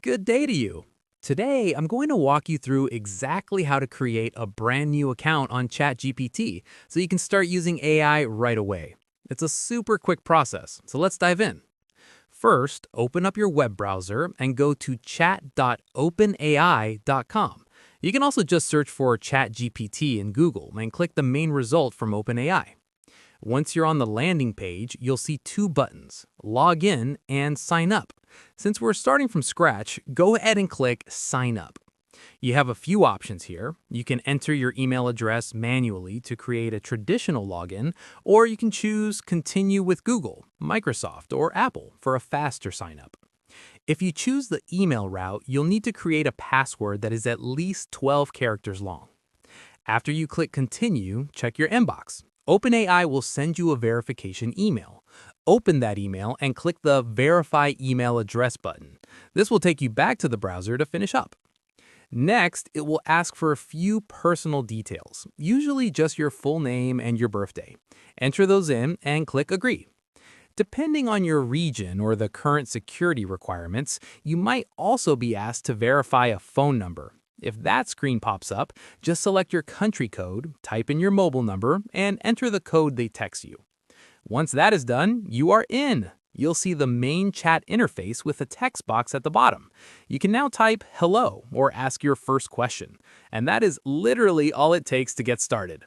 Good day to you. Today, I'm going to walk you through exactly how to create a brand new account on ChatGPT so you can start using AI right away. It's a super quick process, so let's dive in. First, open up your web browser and go to chat.openai.com. You can also just search for ChatGPT in Google and click the main result from OpenAI. Once you're on the landing page, you'll see two buttons, Log In and Sign Up. Since we're starting from scratch, go ahead and click Sign Up. You have a few options here. You can enter your email address manually to create a traditional login, or you can choose Continue with Google, Microsoft, or Apple for a faster sign up. If you choose the email route, you'll need to create a password that is at least 12 characters long. After you click Continue, check your inbox. OpenAI will send you a verification email. Open that email and click the Verify Email Address button. This will take you back to the browser to finish up. Next, it will ask for a few personal details, usually just your full name and your birthday. Enter those in and click Agree. Depending on your region or the current security requirements, you might also be asked to verify a phone number. If that screen pops up, just select your country code, type in your mobile number, and enter the code they text you. Once that is done, you are in. You'll see the main chat interface with a text box at the bottom. You can now type hello or ask your first question, and that is literally all it takes to get started.